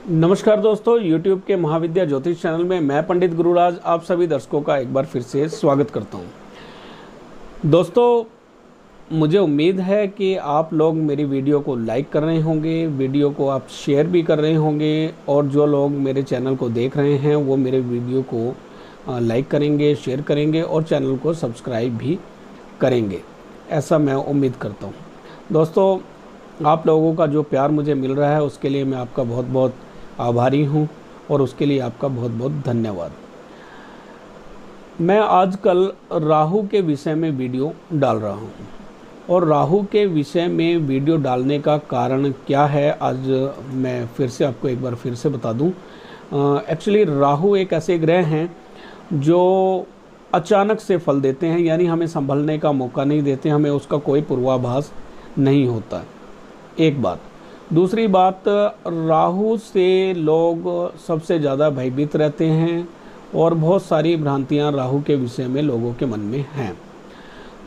नमस्कार दोस्तों, YouTube के महाविद्या ज्योतिष चैनल में मैं पंडित गुरुराज आप सभी दर्शकों का एक बार फिर से स्वागत करता हूं। दोस्तों, मुझे उम्मीद है कि आप लोग मेरी वीडियो को लाइक कर रहे होंगे, वीडियो को आप शेयर भी कर रहे होंगे और जो लोग मेरे चैनल को देख रहे हैं वो मेरे वीडियो को लाइक करेंगे, शेयर करेंगे और चैनल को सब्सक्राइब भी करेंगे, ऐसा मैं उम्मीद करता हूँ। दोस्तों, आप लोगों का जो प्यार मुझे मिल रहा है उसके लिए मैं आपका बहुत बहुत आभारी हूँ और उसके लिए आपका बहुत बहुत धन्यवाद। मैं आजकल राहु के विषय में वीडियो डाल रहा हूँ और राहु के विषय में वीडियो डालने का कारण क्या है आज मैं फिर से आपको एक बार फिर से बता दूँ। एक्चुअली राहु एक ऐसे ग्रह हैं जो अचानक से फल देते हैं, यानी हमें संभलने का मौका नहीं देते, हमें उसका कोई पूर्वाभास नहीं होता। एक बात। दूसरी बात, राहु से लोग सबसे ज़्यादा भयभीत रहते हैं और बहुत सारी भ्रांतियां राहु के विषय में लोगों के मन में हैं।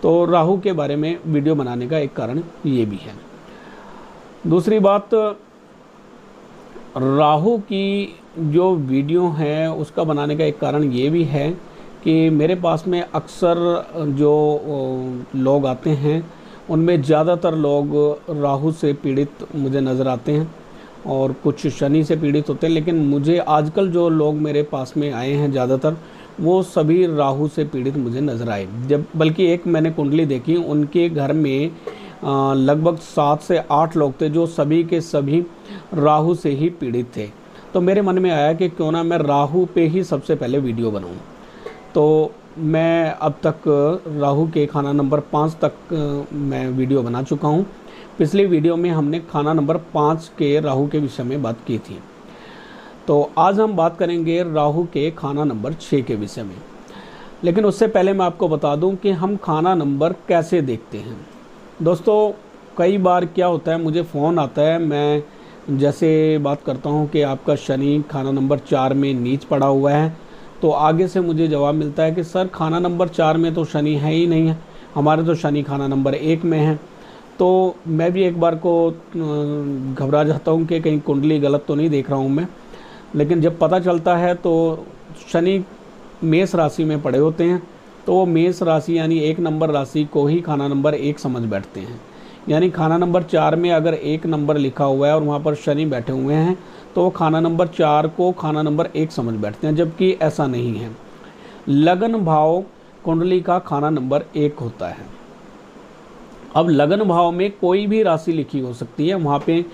तो राहु के बारे में वीडियो बनाने का एक कारण ये भी है। दूसरी बात, राहु की जो वीडियो है उसका बनाने का एक कारण ये भी है कि मेरे पास में अक्सर जो लोग आते हैं उनमें ज़्यादातर लोग राहु से पीड़ित मुझे नज़र आते हैं और कुछ शनि से पीड़ित होते हैं, लेकिन मुझे आजकल जो लोग मेरे पास में आए हैं ज़्यादातर वो सभी राहु से पीड़ित मुझे नज़र आए। जब बल्कि एक मैंने कुंडली देखी, उनके घर में लगभग 7 से 8 लोग थे जो सभी के सभी राहु से ही पीड़ित थे। तो मेरे मन में आया कि क्यों ना मैं राहु पे ही सबसे पहले वीडियो बनाऊँ। तो मैं अब तक राहु के खाना नंबर 5 तक मैं वीडियो बना चुका हूँ। पिछली वीडियो में हमने खाना नंबर 5 के राहु के विषय में बात की थी। तो आज हम बात करेंगे राहु के खाना नंबर 6 के विषय में। लेकिन उससे पहले मैं आपको बता दूं कि हम खाना नंबर कैसे देखते हैं। दोस्तों, कई बार क्या होता है, मुझे फ़ोन आता है, मैं जैसे बात करता हूँ कि आपका शनि खाना नंबर 4 में नीच पड़ा हुआ है, तो आगे से मुझे जवाब मिलता है कि सर खाना नंबर 4 में तो शनि है ही नहीं है, हमारे तो शनि खाना नंबर 1 में है। तो मैं भी एक बार को घबरा जाता हूँ कि कहीं कुंडली गलत तो नहीं देख रहा हूँ मैं। लेकिन जब पता चलता है तो शनि मेष राशि में पड़े होते हैं, तो वो मेष राशि यानी 1 नंबर राशि को ही खाना नंबर 1 समझ बैठते हैं। यानी खाना नंबर 4 में अगर 1 नंबर लिखा हुआ है और वहाँ पर शनि बैठे हुए हैं तो खाना नंबर 4 को खाना नंबर 1 समझ बैठते हैं, जबकि ऐसा नहीं है। लगन भाव कुंडली का खाना नंबर 1 होता है। अब लगन भाव में कोई भी राशि लिखी हो सकती है, वहाँ पे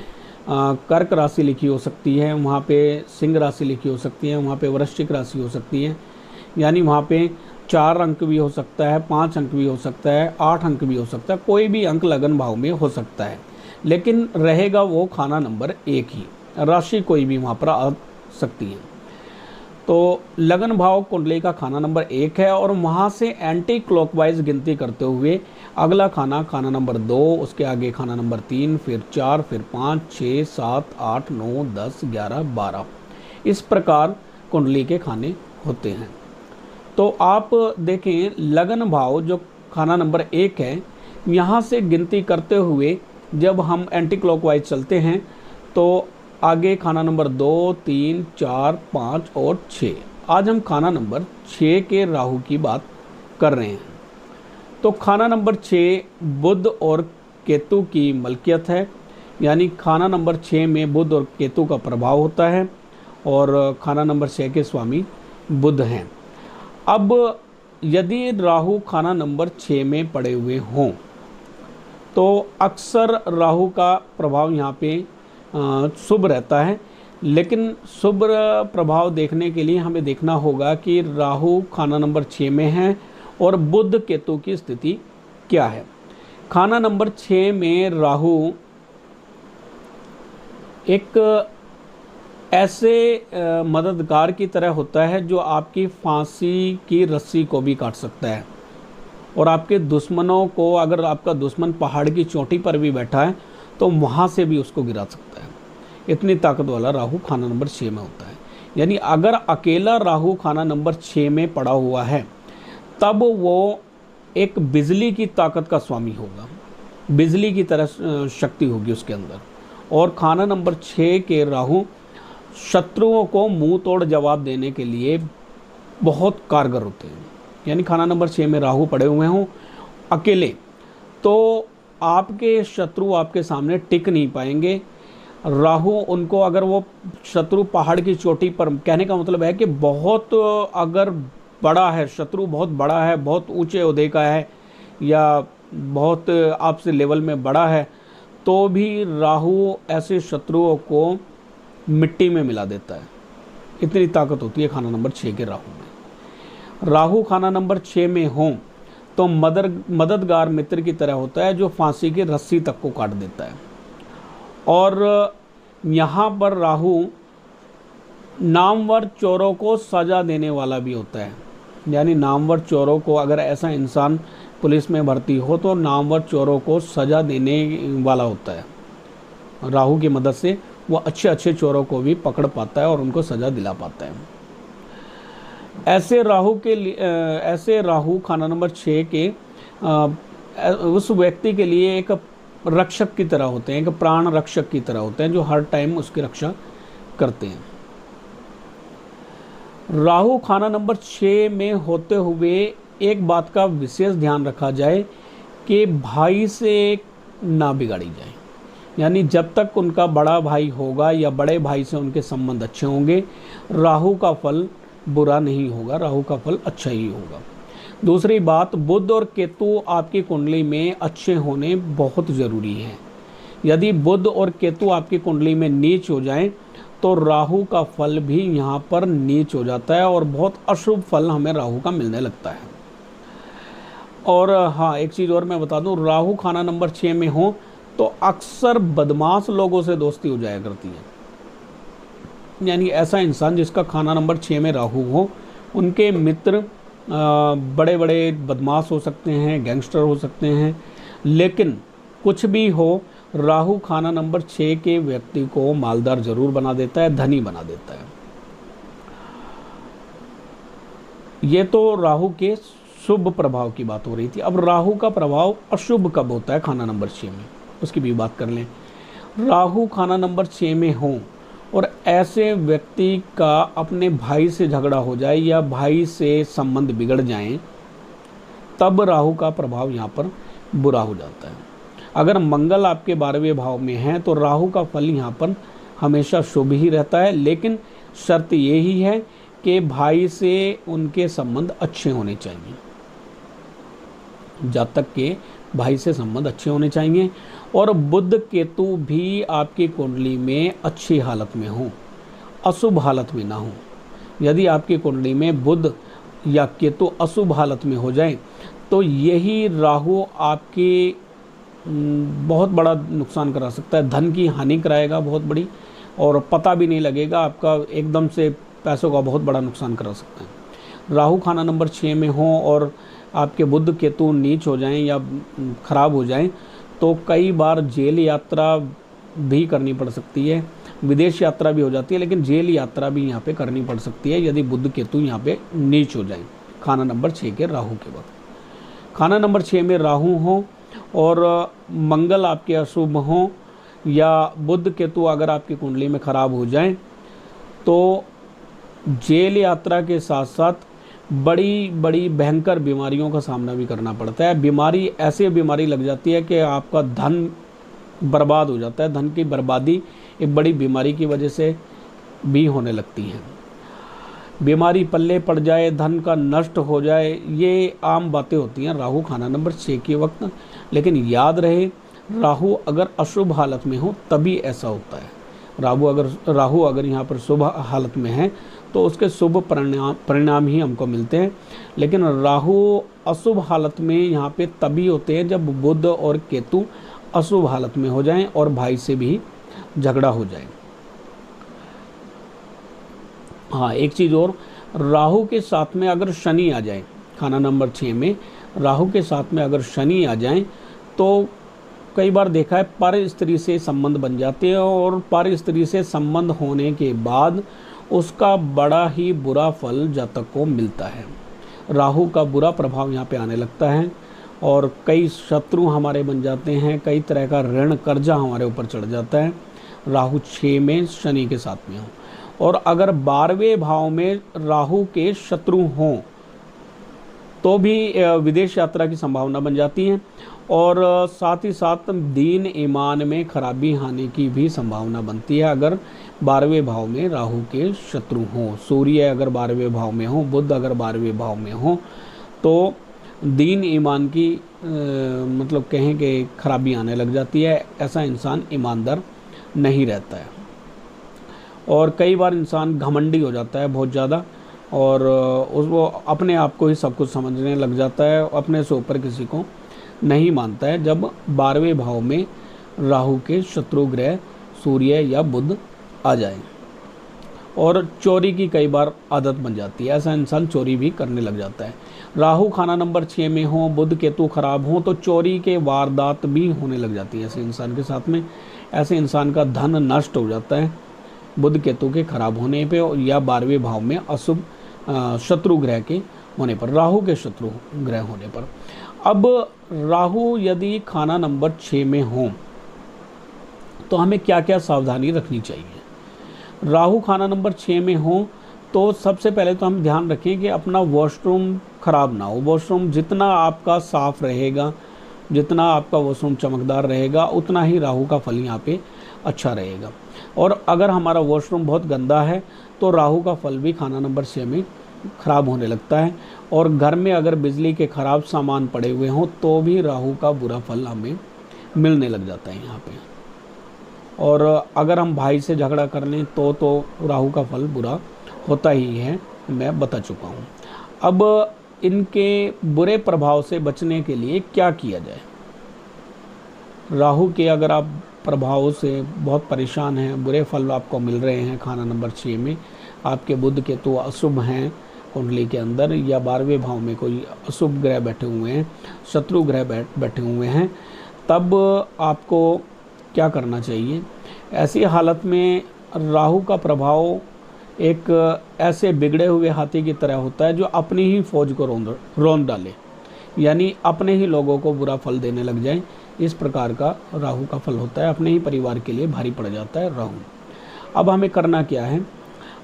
कर्क राशि लिखी हो सकती है, वहाँ पे सिंह राशि लिखी हो सकती है, वहाँ पे वृश्चिक राशि हो सकती है, यानी वहाँ पे 4 अंक भी हो सकता है, 5 अंक भी हो सकता है, 8 अंक भी हो सकता है, कोई भी अंक लगन भाव में हो सकता है, लेकिन रहेगा वो खाना नंबर 1 ही। राशि कोई भी वहाँ पर आ सकती है। तो लगन भाव कुंडली का खाना नंबर 1 है और वहाँ से एंटी क्लॉकवाइज गिनती करते हुए अगला खाना खाना नंबर 2, उसके आगे खाना नंबर 3, फिर 4, फिर 5, 6, 7, 8, 9, 10, 11, 12, इस प्रकार कुंडली के खाने होते हैं। तो आप देखें, लगन भाव जो खाना नंबर 1 है, यहाँ से गिनती करते हुए जब हम एंटी क्लॉकवाइज चलते हैं तो आगे खाना नंबर 2, 3, 4, 5 और 6। आज हम खाना नंबर 6 के राहु की बात कर रहे हैं। तो खाना नंबर 6 बुध और केतु की मलकियत है, यानी खाना नंबर 6 में बुध और केतु का प्रभाव होता है और खाना नंबर 6 के स्वामी बुध हैं। अब यदि राहु खाना नंबर 6 में पड़े हुए हों तो अक्सर राहु का प्रभाव यहाँ पे शुभ रहता है, लेकिन शुभ प्रभाव देखने के लिए हमें देखना होगा कि राहु खाना नंबर 6 में है और बुध केतु की स्थिति क्या है। खाना नंबर 6 में राहु एक ऐसे मददगार की तरह होता है जो आपकी फांसी की रस्सी को भी काट सकता है और आपके दुश्मनों को, अगर आपका दुश्मन पहाड़ की चोटी पर भी बैठा है तो वहाँ से भी उसको गिरा सकता है। इतनी ताकत वाला राहु खाना नंबर 6 में होता है। यानी अगर अकेला राहु खाना नंबर 6 में पड़ा हुआ है तब वो एक बिजली की ताकत का स्वामी होगा, बिजली की तरह शक्ति होगी उसके अंदर। और खाना नंबर 6 के राहु शत्रुओं को मुंह तोड़ जवाब देने के लिए बहुत कारगर होते हैं। यानी खाना नंबर 6 में राहु पड़े हुए हों अकेले, तो आपके शत्रु आपके सामने टिक नहीं पाएंगे। राहु उनको, अगर वो शत्रु पहाड़ की चोटी पर, कहने का मतलब है कि बहुत अगर बड़ा है शत्रु, बहुत बड़ा है, बहुत ऊंचे ओहदे का है या बहुत आपसे लेवल में बड़ा है, तो भी राहु ऐसे शत्रुओं को मिट्टी में मिला देता है। इतनी ताकत होती है खाना नंबर 6 के राहु में। राहु खाना नंबर 6 में हो तो मददगार मित्र की तरह होता है, जो फांसी की रस्सी तक को काट देता है। और यहाँ पर राहु नामवर चोरों को सजा देने वाला भी होता है। यानी नामवर चोरों को, अगर ऐसा इंसान पुलिस में भर्ती हो तो नामवर चोरों को सजा देने वाला होता है। राहु की मदद से वो अच्छे अच्छे चोरों को भी पकड़ पाता है और उनको सजा दिला पाता है। ऐसे राहु खाना नंबर 6 के उस व्यक्ति के लिए एक रक्षक की तरह होते हैं, एक प्राण रक्षक की तरह होते हैं, जो हर टाइम उसकी रक्षा करते हैं। राहु खाना नंबर 6 में होते हुए एक बात का विशेष ध्यान रखा जाए कि भाई से ना बिगाड़ी जाए। यानी जब तक उनका बड़ा भाई होगा या बड़े भाई से उनके संबंध अच्छे होंगे, राहु का फल बुरा नहीं होगा, राहु का फल अच्छा ही होगा। दूसरी बात, बुध और केतु आपकी कुंडली में अच्छे होने बहुत ज़रूरी है। यदि बुध और केतु आपकी कुंडली में नीच हो जाएं तो राहु का फल भी यहाँ पर नीच हो जाता है और बहुत अशुभ फल हमें राहु का मिलने लगता है। और हाँ, एक चीज़ और मैं बता दूँ, राहु खाना नंबर 6 में हो तो अक्सर बदमाश लोगों से दोस्ती हो जाया करती है। यानी ऐसा इंसान जिसका खाना नंबर 6 में राहु हो, उनके मित्र बड़े बड़े बदमाश हो सकते हैं, गैंगस्टर हो सकते हैं, लेकिन कुछ भी हो, राहु खाना नंबर 6 के व्यक्ति को मालदार जरूर बना देता है, धनी बना देता है। ये तो राहु के शुभ प्रभाव की बात हो रही थी। अब राहु का प्रभाव अशुभ कब होता है खाना नंबर 6 में, उसकी भी बात कर लें। राहु खाना नंबर 6 में हो और ऐसे व्यक्ति का अपने भाई से झगड़ा हो जाए या भाई से संबंध बिगड़ जाएं, तब राहु का प्रभाव यहाँ पर बुरा हो जाता है। अगर मंगल आपके 12वें भाव में है तो राहु का फल यहाँ पर हमेशा शुभ ही रहता है, लेकिन शर्त यही है कि भाई से उनके संबंध अच्छे होने चाहिए। जब तक के भाई से संबंध अच्छे होने चाहिए। और बुध केतु भी आपकी कुंडली में अच्छी हालत में हो, अशुभ हालत में ना हो। यदि आपकी कुंडली में बुध या केतु अशुभ हालत में हो जाए तो यही राहु आपकी बहुत बड़ा नुकसान करा सकता है, धन की हानि कराएगा बहुत बड़ी, और पता भी नहीं लगेगा, आपका एकदम से पैसों का बहुत बड़ा नुकसान करा सकता है। राहु खाना नंबर 6 में हो और आपके बुध केतु नीच हो जाएं या खराब हो जाएं तो कई बार जेल यात्रा भी करनी पड़ सकती है, विदेश यात्रा भी हो जाती है, लेकिन जेल यात्रा भी यहाँ पे करनी पड़ सकती है यदि बुध केतु यहाँ पे नीच हो जाएं खाना नंबर 6 के राहु के वक्त। खाना नंबर 6 में राहु हो और मंगल आपके अशुभ हों या बुध केतु अगर आपकी कुंडली में खराब हो जाएं तो जेल यात्रा के साथ साथ बड़ी बड़ी भयंकर बीमारियों का सामना भी करना पड़ता है। बीमारी, ऐसी बीमारी लग जाती है कि आपका धन बर्बाद हो जाता है। धन की बर्बादी एक बड़ी बीमारी की वजह से भी होने लगती है। बीमारी पल्ले पड़ जाए, धन का नष्ट हो जाए, ये आम बातें होती हैं राहु खाना नंबर 6 के वक्त। लेकिन याद रहे, राहु अगर अशुभ हालत में हो तभी ऐसा होता है। राहु अगर यहाँ पर शुभ हालत में है तो उसके शुभ परिणाम ही हमको मिलते हैं। लेकिन राहु अशुभ हालत में यहाँ पे तभी होते हैं जब बुध और केतु अशुभ हालत में हो जाएं और भाई से भी झगड़ा हो जाए। हाँ, एक चीज़ और, राहु के साथ में अगर शनि आ जाए, खाना नंबर 6 में राहु के साथ में अगर शनि आ जाए तो कई बार देखा है पर स्त्री से संबंध बन जाते हैं और पर स्त्री से संबंध होने के बाद उसका बड़ा ही बुरा फल जातक को मिलता है। राहु का बुरा प्रभाव यहाँ पे आने लगता है और कई शत्रु हमारे बन जाते हैं, कई तरह का ऋण कर्जा हमारे ऊपर चढ़ जाता है। राहु 6 में शनि के साथ में हो। और अगर 12वें भाव में राहु के शत्रु हों तो भी विदेश यात्रा की संभावना बन जाती है। और साथ ही साथ दीन ईमान में खराबी आने की भी संभावना बनती है अगर 12वें भाव में राहु के शत्रु हों। सूर्य अगर 12वें भाव में हो, बुध अगर 12वें भाव में हो, तो दीन ईमान की मतलब कहें कि खराबी आने लग जाती है। ऐसा इंसान ईमानदार नहीं रहता है और कई बार इंसान घमंडी हो जाता है बहुत ज़्यादा, और वो अपने आप को ही सब कुछ समझने लग जाता है, अपने से ऊपर किसी को नहीं मानता है जब 12वें भाव में राहु के शत्रु ग्रह सूर्य या बुध आ जाए। और चोरी की कई बार आदत बन जाती है, ऐसा इंसान चोरी भी करने लग जाता है। राहु खाना नंबर 6 में हो, बुध केतु खराब हो तो चोरी के वारदात भी होने लग जाती है ऐसे इंसान के साथ में। ऐसे इंसान का धन नष्ट हो जाता है बुध केतु के खराब होने पे या 12वें भाव में अशुभ शत्रु ग्रह के होने पर, राहु के शत्रु ग्रह होने पर। अब राहु यदि खाना नंबर 6 में हो तो हमें क्या क्या सावधानी रखनी चाहिए। राहु खाना नंबर 6 में हो तो सबसे पहले तो हम ध्यान रखें कि अपना वॉशरूम खराब ना हो। वॉशरूम जितना आपका साफ रहेगा, जितना आपका वॉशरूम चमकदार रहेगा, उतना ही राहु का फल यहाँ पे अच्छा रहेगा। और अगर हमारा वॉशरूम बहुत गंदा है तो राहु का फल भी खाना नंबर 6 में ख़राब होने लगता है। और घर में अगर बिजली के ख़राब सामान पड़े हुए हों तो भी राहु का बुरा फल हमें मिलने लग जाता है यहाँ पे। और अगर हम भाई से झगड़ा कर लें तो राहु का फल बुरा होता ही है, मैं बता चुका हूँ। अब इनके बुरे प्रभाव से बचने के लिए क्या किया जाए। राहु के अगर आप प्रभाव से बहुत परेशान हैं, बुरे फल आपको मिल रहे हैं खाना नंबर 6 में, आपके बुध केतु अशुभ हैं कुंडली के अंदर, या 12वें भाव में कोई अशुभ ग्रह बैठे हुए हैं, शत्रु ग्रह बैठे हुए हैं, तब आपको क्या करना चाहिए। ऐसी हालत में राहु का प्रभाव एक ऐसे बिगड़े हुए हाथी की तरह होता है जो अपनी ही फौज को रौंद डाले, यानी अपने ही लोगों को बुरा फल देने लग जाए। इस प्रकार का राहु का फल होता है, अपने ही परिवार के लिए भारी पड़ जाता है राहु। अब हमें करना क्या है,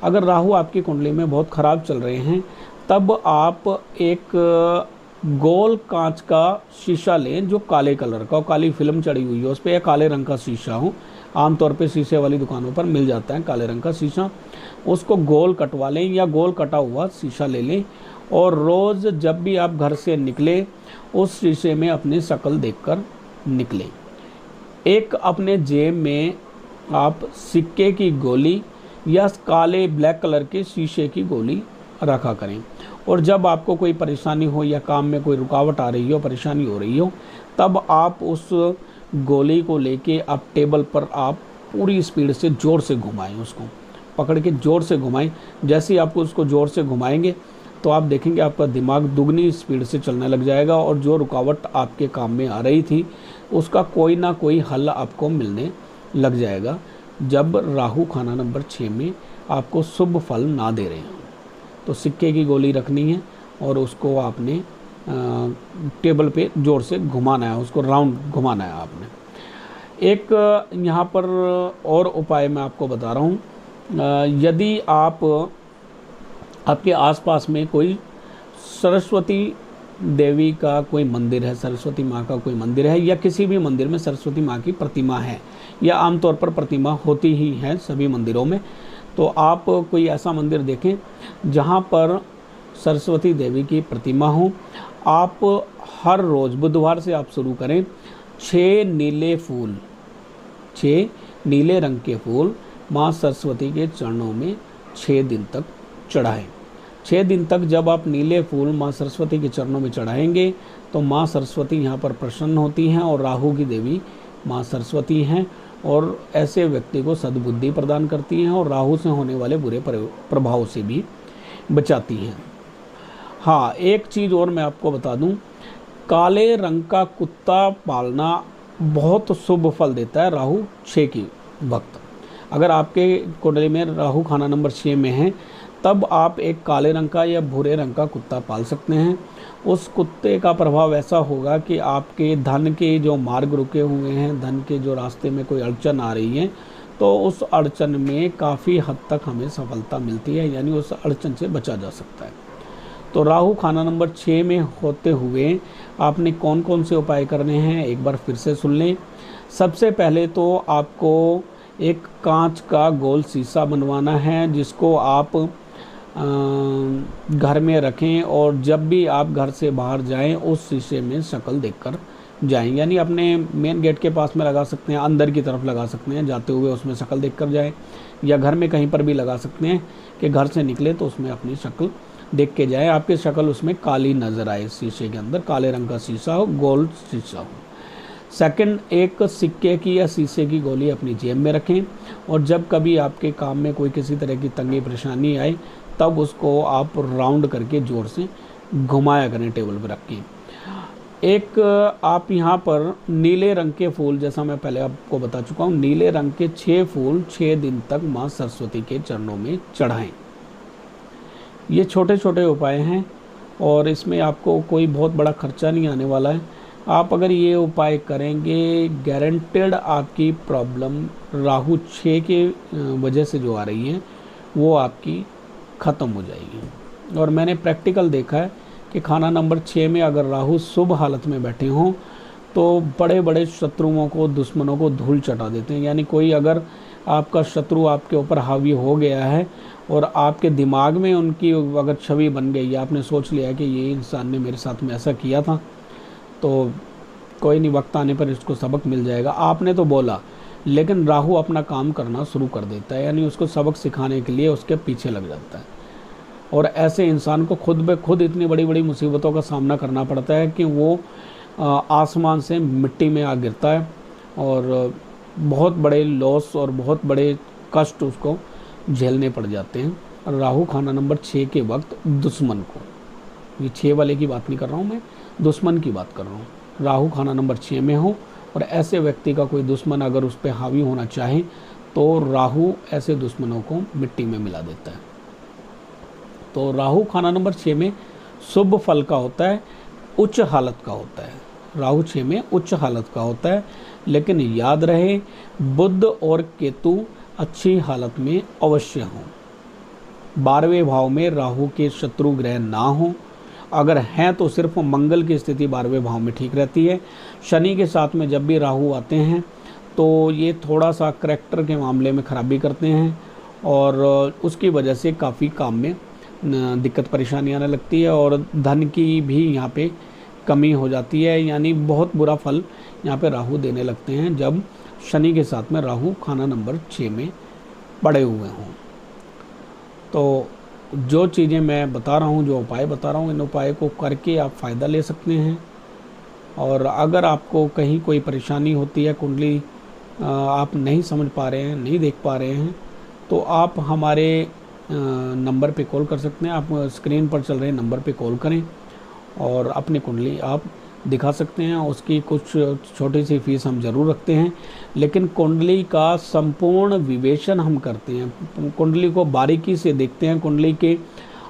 अगर राहु आपकी कुंडली में बहुत ख़राब चल रहे हैं तब आप एक गोल कांच का शीशा लें जो काले कलर का, काली फिल्म चढ़ी हुई हो उस पर, या काले रंग का शीशा हो। आमतौर पे शीशे वाली दुकानों पर मिल जाता है काले रंग का शीशा। उसको गोल कटवा लें या गोल कटा हुआ शीशा ले लें, और रोज़ जब भी आप घर से निकले उस शीशे में अपनी शक्ल देखकर निकलें। एक अपने जेब में आप सिक्के की गोली या काले ब्लैक कलर के शीशे की गोली रखा करें। और जब आपको कोई परेशानी हो या काम में कोई रुकावट आ रही हो, परेशानी हो रही हो, तब आप उस गोली को लेके आप टेबल पर आप पूरी स्पीड से ज़ोर से घुमाएं, उसको पकड़ के ज़ोर से घुमाएं। जैसे ही आपको उसको ज़ोर से घुमाएंगे तो आप देखेंगे आपका दिमाग दुगनी स्पीड से चलने लग जाएगा, और जो रुकावट आपके काम में आ रही थी उसका कोई ना कोई हल आपको मिलने लग जाएगा। जब राहु खाना नंबर 6 में आपको शुभ फल ना दे रहे हैं तो सिक्के की गोली रखनी है और उसको आपने टेबल पे ज़ोर से घुमाना है, उसको राउंड घुमाना है आपने। एक यहाँ पर और उपाय मैं आपको बता रहा हूँ। यदि आपके आसपास में कोई सरस्वती देवी का कोई मंदिर है, सरस्वती माँ का कोई मंदिर है, या किसी भी मंदिर में सरस्वती माँ की प्रतिमा है, या आमतौर पर प्रतिमा होती ही है सभी मंदिरों में, तो आप कोई ऐसा मंदिर देखें जहाँ पर सरस्वती देवी की प्रतिमा हो। आप हर रोज़ बुधवार से आप शुरू करें, 6 नीले रंग के फूल माँ सरस्वती के चरणों में 6 दिन तक चढ़ाएं। 6 दिन तक जब आप नीले फूल माँ सरस्वती के चरणों में चढ़ाएंगे तो माँ सरस्वती यहाँ पर प्रसन्न होती हैं, और राहु की देवी माँ सरस्वती हैं, और ऐसे व्यक्ति को सद्बुद्धि प्रदान करती हैं और राहु से होने वाले बुरे प्रभाव से भी बचाती हैं। हाँ, एक चीज़ और मैं आपको बता दूं, काले रंग का कुत्ता पालना बहुत शुभ फल देता है राहु 6 की वक्त। अगर आपके कुंडली में राहु खाना नंबर 6 में है तब आप एक काले रंग का या भूरे रंग का कुत्ता पाल सकते हैं। उस कुत्ते का प्रभाव ऐसा होगा कि आपके धन के जो मार्ग रुके हुए हैं, धन के जो रास्ते में कोई अड़चन आ रही है, तो उस अड़चन में काफ़ी हद तक हमें सफलता मिलती है, यानी उस अड़चन से बचा जा सकता है। तो राहु खाना नंबर 6 में होते हुए आपने कौन कौन से उपाय करने हैं एक बार फिर से सुन लें। सबसे पहले तो आपको एक कांच का गोल शीशा बनवाना है, जिसको आप घर में रखें और जब भी आप घर से बाहर जाएं उस शीशे में शक्ल देखकर जाएं। यानी अपने मेन गेट के पास में लगा सकते हैं, अंदर की तरफ लगा सकते हैं, जाते हुए उसमें शक्ल देखकर जाएं, या घर में कहीं पर भी लगा सकते हैं कि घर से निकले तो उसमें अपनी शक्ल देख के जाए, आपकी शक्ल उसमें काली नज़र आए, शीशे के अंदर काले रंग का शीशा हो, गोल शीशा हो। सेकंड, एक सिक्के की या शीशे की गोली अपनी जेब में रखें और जब कभी आपके काम में कोई किसी तरह की तंगी परेशानी आए तब उसको आप राउंड करके ज़ोर से घुमाया करें, टेबल पर रख के। एक आप यहाँ पर नीले रंग के फूल, जैसा मैं पहले आपको बता चुका हूँ, नीले रंग के 6 फूल 6 दिन तक माँ सरस्वती के चरणों में चढ़ाएं। ये छोटे छोटे उपाय हैं और इसमें आपको कोई बहुत बड़ा खर्चा नहीं आने वाला है। आप अगर ये उपाय करेंगे, गारंटेड आपकी प्रॉब्लम राहु 6 के वजह से जो आ रही है वो आपकी ख़त्म हो जाएगी। और मैंने प्रैक्टिकल देखा है कि खाना नंबर 6 में अगर राहु शुभ हालत में बैठे हों तो बड़े बड़े शत्रुओं को, दुश्मनों को धूल चटा देते हैं। यानी कोई अगर आपका शत्रु आपके ऊपर हावी हो गया है और आपके दिमाग में उनकी अगर छवि बन गई है, आपने सोच लिया है कि ये इंसान ने मेरे साथ में ऐसा किया था, तो कोई नहीं, वक्त आने पर इसको सबक मिल जाएगा। आपने तो बोला, लेकिन राहु अपना काम करना शुरू कर देता है, यानी उसको सबक सिखाने के लिए उसके पीछे लग जाता है। और ऐसे इंसान को खुद ब खुद इतनी बड़ी बड़ी मुसीबतों का सामना करना पड़ता है कि वो आसमान से मिट्टी में आ गिरता है और बहुत बड़े लॉस और बहुत बड़े कष्ट उसको झेलने पड़ जाते हैं। राहु खाना नंबर 6 के वक्त दुश्मन को, ये 6 वाले की बात नहीं कर रहा हूँ मैं, दुश्मन की बात कर रहा हूँ। राहु खाना नंबर 6 में हो और ऐसे व्यक्ति का कोई दुश्मन अगर उस पर हावी होना चाहे तो राहु ऐसे दुश्मनों को मिट्टी में मिला देता है। तो राहु खाना नंबर 6 में शुभ फल का होता है, उच्च हालत का होता है। राहु 6 में उच्च हालत का होता है, लेकिन याद रहे बुध और केतु अच्छी हालत में अवश्य हों। 12वें भाव में राहु के शत्रु ग्रह ना हों, अगर हैं तो सिर्फ मंगल की स्थिति 12वें भाव में ठीक रहती है। शनि के साथ में जब भी राहु आते हैं तो ये थोड़ा सा करैक्टर के मामले में खराबी करते हैं और उसकी वजह से काफ़ी काम में दिक्कत परेशानी आने लगती है और धन की भी यहाँ पे कमी हो जाती है। यानी बहुत बुरा फल यहाँ पे राहु देने लगते हैं जब शनि के साथ में राहु खाना नंबर 6 में पड़े हुए हों। तो जो चीज़ें मैं बता रहा हूँ, जो उपाय बता रहा हूँ, इन उपाय को करके आप फ़ायदा ले सकते हैं। और अगर आपको कहीं कोई परेशानी होती है, कुंडली आप नहीं समझ पा रहे हैं, नहीं देख पा रहे हैं, तो आप हमारे नंबर पे कॉल कर सकते हैं। आप स्क्रीन पर चल रहे नंबर पे कॉल करें और अपनी कुंडली आप दिखा सकते हैं। उसकी कुछ छोटी सी फीस हम ज़रूर रखते हैं, लेकिन कुंडली का संपूर्ण विवेचन हम करते हैं। कुंडली को बारीकी से देखते हैं, कुंडली के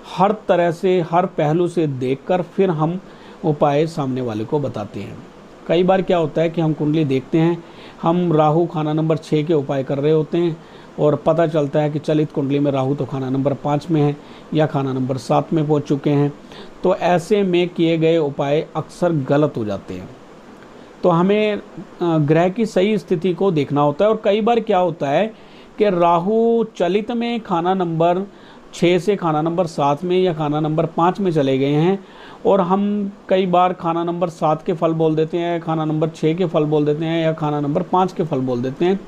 हर तरह से, हर पहलू से देखकर फिर हम उपाय सामने वाले को बताते हैं। कई बार क्या होता है कि हम कुंडली देखते हैं, हम राहु खाना नंबर 6 के उपाय कर रहे होते हैं और पता चलता है कि चलित कुंडली में राहु तो खाना नंबर 5 में है या खाना नंबर 7 में पहुंच चुके हैं। तो ऐसे में किए गए उपाय अक्सर गलत हो जाते हैं। तो हमें ग्रह की सही स्थिति को देखना होता है। और कई बार क्या होता है कि राहु चलित में खाना नंबर 6 से खाना नंबर 7 में या खाना नंबर 5 में चले गए हैं और हम कई बार खाना नंबर 7 के फल बोल देते हैं, खाना नंबर 6 के फल बोल देते हैं या खाना नंबर 5 के फल बोल देते हैं,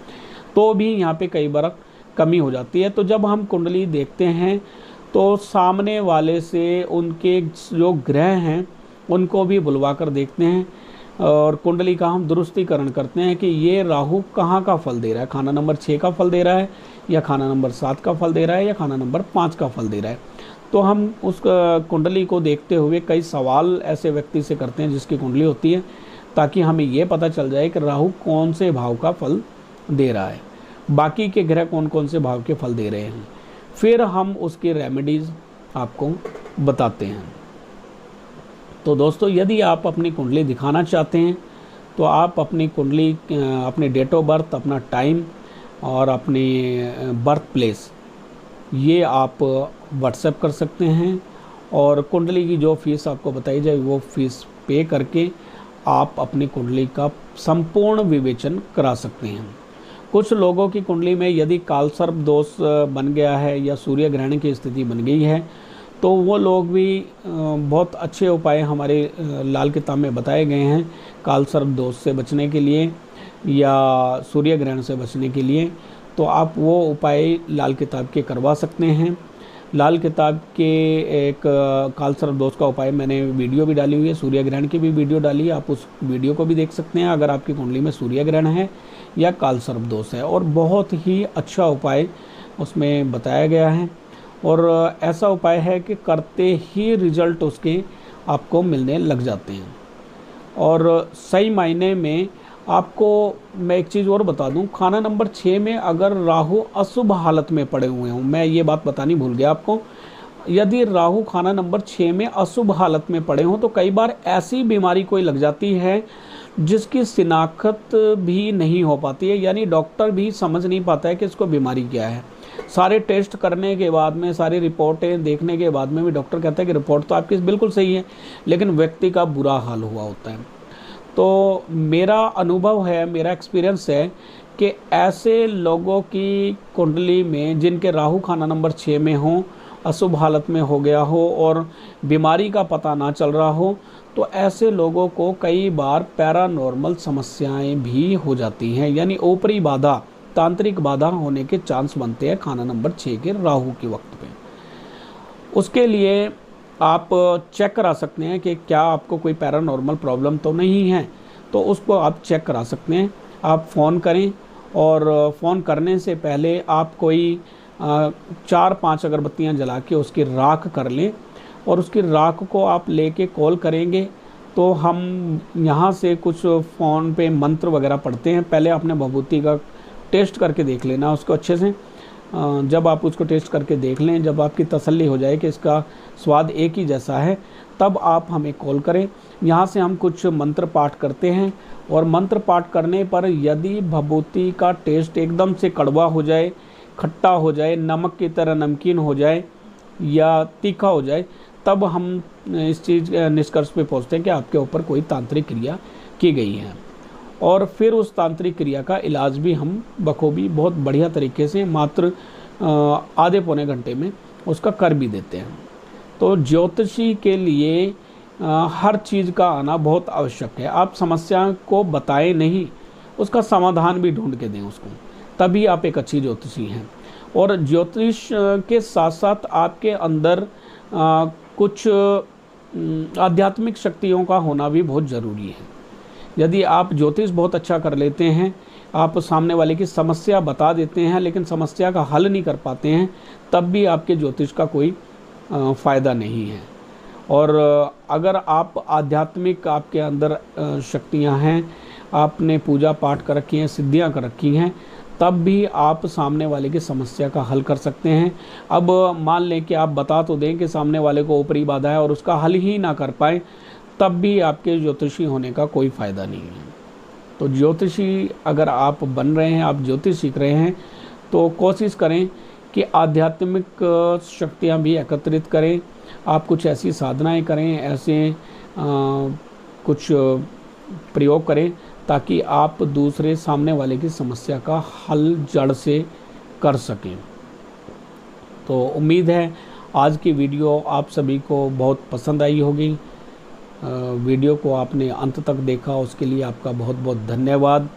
तो भी यहाँ पे कई बार कमी हो जाती है। तो जब हम कुंडली देखते हैं तो सामने वाले से उनके जो ग्रह हैं उनको भी बुलवा कर देखते हैं और कुंडली का हम दुरुस्तीकरण करते हैं कि ये राहु कहाँ का फल दे रहा है, खाना नंबर 6 का फल दे रहा है या खाना नंबर 7 का फल दे रहा है या खाना नंबर 5 का फल दे रहा है। तो हम उस कुंडली को देखते हुए कई सवाल ऐसे व्यक्ति से करते हैं जिसकी कुंडली होती है, ताकि हमें ये पता चल जाए कि राहु कौन से भाव का फल दे रहा है, बाकी के ग्रह कौन कौन से भाव के फल दे रहे हैं। फिर हम उसके रेमेडीज़ आपको बताते हैं। तो दोस्तों, यदि आप अपनी कुंडली दिखाना चाहते हैं तो आप अपनी कुंडली, अपने डेट ऑफ बर्थ, अपना टाइम और अपनी बर्थ प्लेस ये आप व्हाट्सएप कर सकते हैं, और कुंडली की जो फ़ीस आपको बताई जाए वो फ़ीस पे करके आप अपनी कुंडली का संपूर्ण विवेचन करा सकते हैं। कुछ लोगों की कुंडली में यदि कालसर्प दोष बन गया है या सूर्य ग्रहण की स्थिति बन गई है, तो वो लोग भी बहुत अच्छे उपाय हमारे लाल किताब में बताए गए हैं कालसर्प दोष से बचने के लिए या सूर्य ग्रहण से बचने के लिए। तो आप वो उपाय लाल किताब के करवा सकते हैं। लाल किताब के एक कालसर्प दोष का उपाय मैंने वीडियो भी डाली हुई है, सूर्य ग्रहण की भी वीडियो डाली है, आप उस वीडियो को भी देख सकते हैं अगर आपकी कुंडली में सूर्य ग्रहण है या कालसर्प दोष है। और बहुत ही अच्छा उपाय उसमें बताया गया है, और ऐसा उपाय है कि करते ही रिजल्ट उसके आपको मिलने लग जाते हैं। और सही मायने में आपको मैं एक चीज़ और बता दूं, खाना नंबर 6 में अगर राहु अशुभ हालत में पड़े हुए हों, मैं ये बात बतानी भूल गया आपको, यदि राहु खाना नंबर 6 में अशुभ हालत में पड़े हों तो कई बार ऐसी बीमारी कोई लग जाती है जिसकी शिनाख्त भी नहीं हो पाती है, यानी डॉक्टर भी समझ नहीं पाता है कि इसको बीमारी क्या है। सारे टेस्ट करने के बाद में, सारी रिपोर्टें देखने के बाद में भी डॉक्टर कहता है कि रिपोर्ट तो आपकी बिल्कुल सही है, लेकिन व्यक्ति का बुरा हाल हुआ होता है। तो मेरा अनुभव है, मेरा एक्सपीरियंस है कि ऐसे लोगों की कुंडली में जिनके राहु खाना नंबर 6 में हो, अशुभ हालत में हो गया हो और बीमारी का पता ना चल रहा हो, तो ऐसे लोगों को कई बार पैरानॉर्मल समस्याएं भी हो जाती हैं, यानी ऊपरी बाधा, तांत्रिक बाधा होने के चांस बनते हैं खाना नंबर 6 के राहु के वक्त पे। उसके लिए आप चेक करा सकते हैं कि क्या आपको कोई पैरानॉर्मल प्रॉब्लम तो नहीं है, तो उसको आप चेक करा सकते हैं। आप फ़ोन करें, और फ़ोन करने से पहले आप कोई 4-5 अगरबत्तियां जला के उसकी राख कर लें, और उसकी राख को आप लेके कॉल करेंगे तो हम यहाँ से कुछ फ़ोन पे मंत्र वगैरह पढ़ते हैं। पहले आपने भभूति का टेस्ट करके देख लेना उसको अच्छे से। जब आप उसको टेस्ट करके देख लें, जब आपकी तसल्ली हो जाए कि इसका स्वाद एक ही जैसा है, तब आप हमें कॉल करें। यहाँ से हम कुछ मंत्र पाठ करते हैं, और मंत्र पाठ करने पर यदि भभूति का टेस्ट एकदम से कड़वा हो जाए, खट्टा हो जाए, नमक की तरह नमकीन हो जाए या तीखा हो जाए, तब हम इस चीज़ निष्कर्ष पे पहुँचते हैं कि आपके ऊपर कोई तांत्रिक क्रिया की गई है। और फिर उस तांत्रिक क्रिया का इलाज भी हम बखूबी बहुत बढ़िया तरीके से मात्र आधे पौने घंटे में उसका कर भी देते हैं। तो ज्योतिषी के लिए हर चीज़ का आना बहुत आवश्यक है। आप समस्या को बताएं नहीं, उसका समाधान भी ढूंढ के दें उसको, तभी आप एक अच्छी ज्योतिषी हैं। और ज्योतिष के साथ साथ आपके अंदर कुछ आध्यात्मिक शक्तियों का होना भी बहुत ज़रूरी है। यदि आप ज्योतिष बहुत अच्छा कर लेते हैं, आप सामने वाले की समस्या बता देते हैं लेकिन समस्या का हल नहीं कर पाते हैं, तब भी आपके ज्योतिष का कोई फ़ायदा नहीं है। और अगर आप आध्यात्मिक, आपके अंदर शक्तियां हैं, आपने पूजा पाठ कर रखी हैं, सिद्धियां कर रखी हैं, तब भी आप सामने वाले की समस्या का हल कर सकते हैं। अब मान लें कि आप बता तो दें कि सामने वाले को ऊपरी बाधा है और उसका हल ही ना कर पाए, तब भी आपके ज्योतिषी होने का कोई फ़ायदा नहीं है। तो ज्योतिषी अगर आप बन रहे हैं, आप ज्योतिष सीख रहे हैं, तो कोशिश करें कि आध्यात्मिक शक्तियाँ भी एकत्रित करें। आप कुछ ऐसी साधनाएं करें, ऐसे कुछ प्रयोग करें ताकि आप दूसरे सामने वाले की समस्या का हल जड़ से कर सकें। तो उम्मीद है आज की वीडियो आप सभी को बहुत पसंद आई होगी। वीडियो को आपने अंत तक देखा, उसके लिए आपका बहुत बहुत धन्यवाद।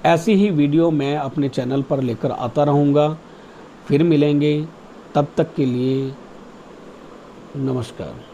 ऐसी ही वीडियो मैं अपने चैनल पर लेकर आता रहूँगा। फिर मिलेंगे, तब तक के लिए नमस्कार।